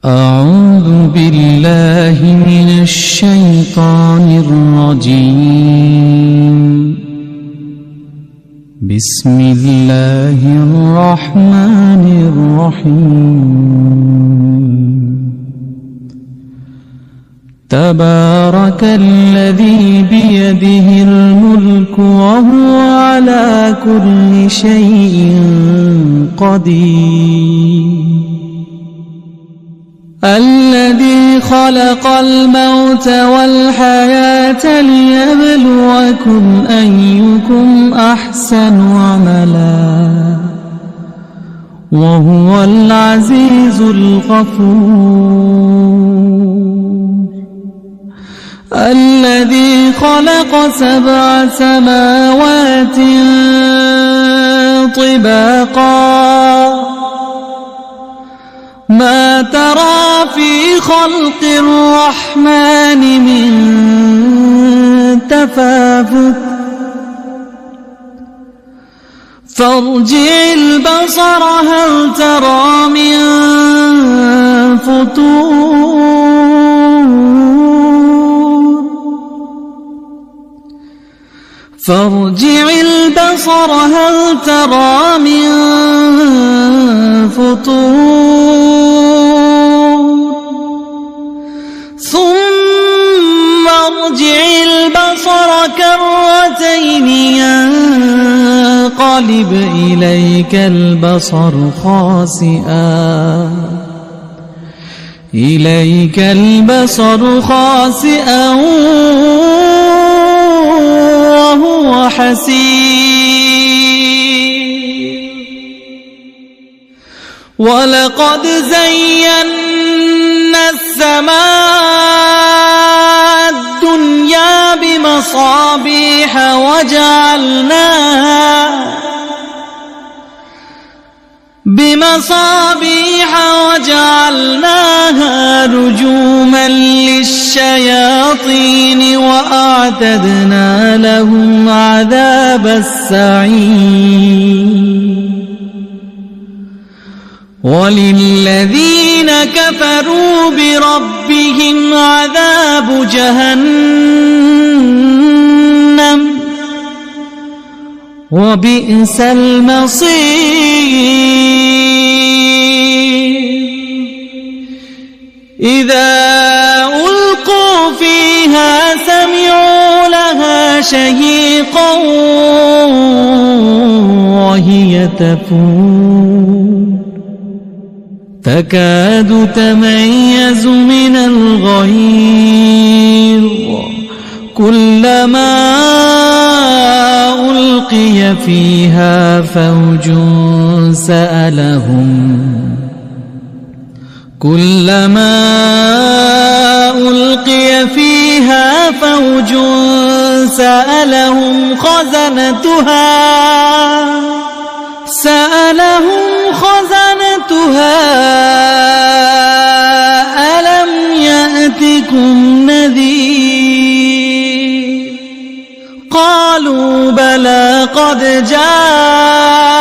أعوذ بالله من الشيطان الرجيم. بسم الله الرحمن الرحيم. تبارك الذي بيده الملك وهو على كل شيء قدير. الذي خلق الموت والحياة ليبلوكم أيكم أحسن عملا وهو العزيز الغفور. الذي خلق 7 سماوات طباقا ما ترى في خلق الرحمن من تفاوت فارجع البصر هل ترى من فطور فارجع البصر هل ترى من فطور ثم ارجع البصر كرتين ينقلب إليك البصر خاسئا وهو حسير. ولقد زينا السماء الدنيا بمصابيح وجعلناها رجوما للشياطين وأعتدنا لهم عذاب السعير. وللذين كفروا بربهم عذاب جهنم وبئس المصير. إذا ألقوا فيها سمعوا لها شهيقا وهي تفور تكاد تميز من الغيظ كلما ألقي فيها فوج سألهم خزنتها ألم يأتكم نذير قالوا بلى قد جاءنا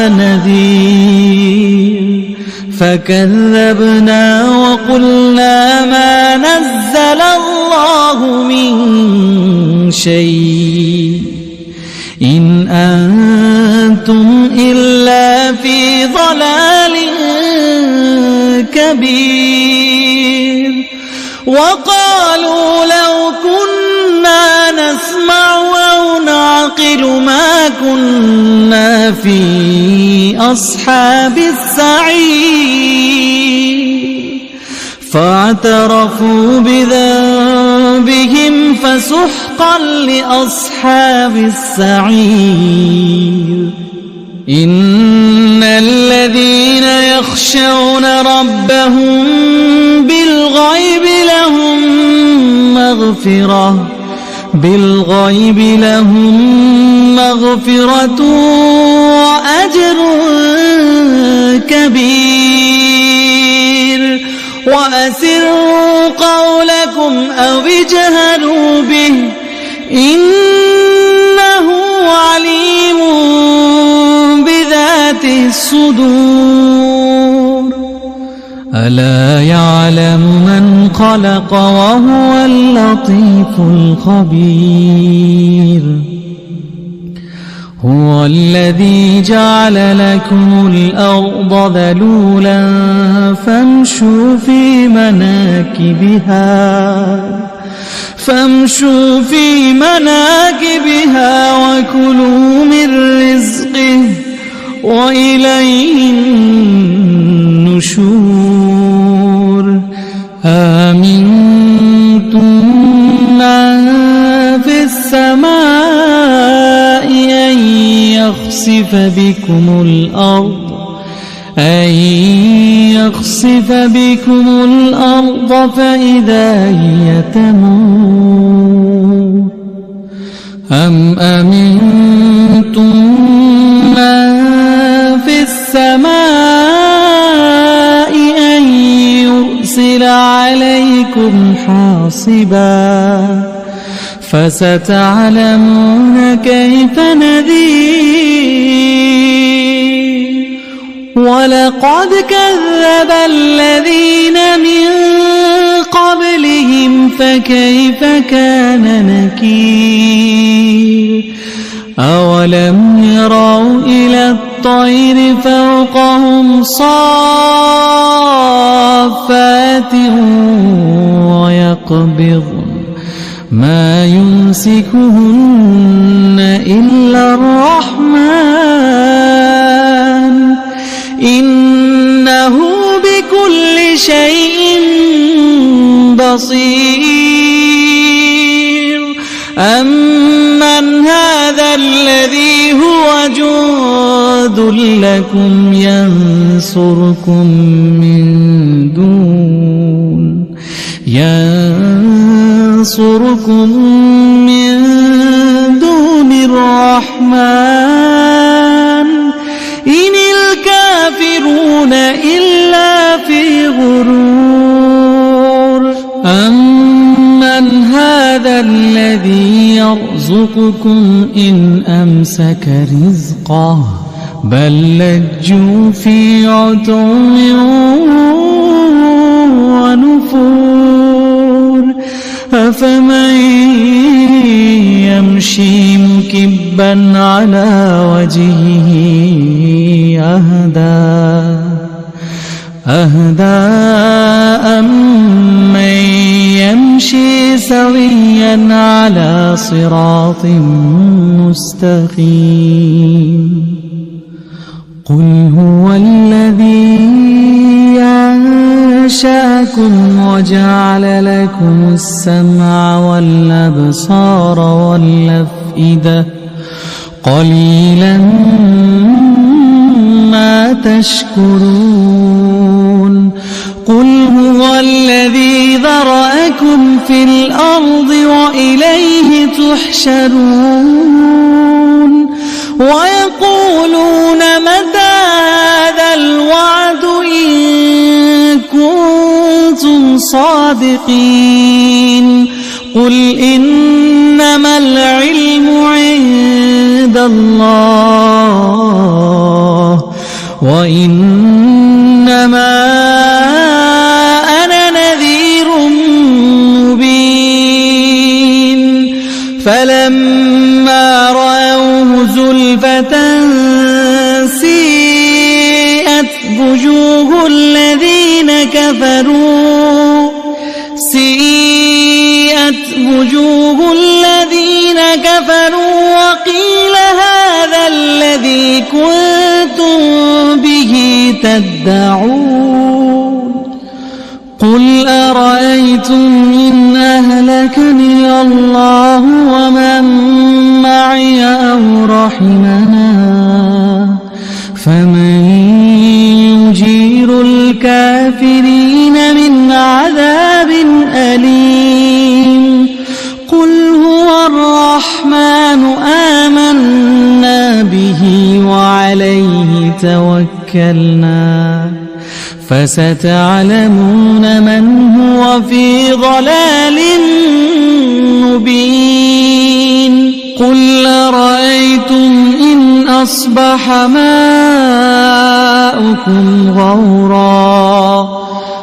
نذير فكذبنا وقلنا ما نزل الله من شيء إن أنتم إلا في ضلال كبير. وقالوا لو كنا نسمع أو نعقل ما كنا في أصحاب السعير فاعترفوا بذنبهم فسحقا لأصحاب السعير. إن الذين يخشون ربهم بالغيب لهم مغفرة وأجر كبير. وأسروا قولكم أو اجهروا به إنه عليم بذات الصدور. ألا يعلم من خلق وهو اللطيف الخبير هو الذي جعل لكم الأرض ذلولا فامشوا في مناكبها وكلوا من رزقه وإليه النشور آمنتم من في السماء أن يخسف بكم الأرض فإذا هي تمور أم أمنتم من في السماء أن يرسل عليكم حاصبا فستعلمون كيف نذير ولقد كذب الذين من قبلهم فكيف كان نكير أولم يروا إلى الطير فوقهم صافات ويقبضن ما يمسكهن إلا الرحمن إنه بكل شيء بصير أمن هذا الذي هو جند لكم ينصركم من دون الرحمن إن الكافرون إلا في غرور أمن هذا الذي يرزقكم إن أمسك رزقه بل لجوا في عتو ونفور أفمن يمشي مكبا على وجهه أهدى أمن يمشي سويا على صراط مستقيم قل هو الذي أنشأكم وجعل لكم السمع والأبصار والأفئدة قليلا ما تشكرون قل هو الذي ذرأكم في الأرض وإليه تحشرون ويقولون متى هذا الوعد إن كنتم صادقين قل إنما العلم عند الله وإنما أنا نذير مبين فلما رأوه زلفة سيئت وجوه الذين كفروا وقيل هذا الذي كنتم به تدعون قل أرأيتم إن أهلكني الله ومن معي أو رحمنا فمن يجير الكافرين من عذاب أليم قل هو الرحمن آمنا به وعليه توكلنا فستعلمون من هو في ضلال مبين قل أرأيتم إن أصبح ماؤكم غورا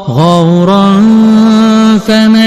غورا فما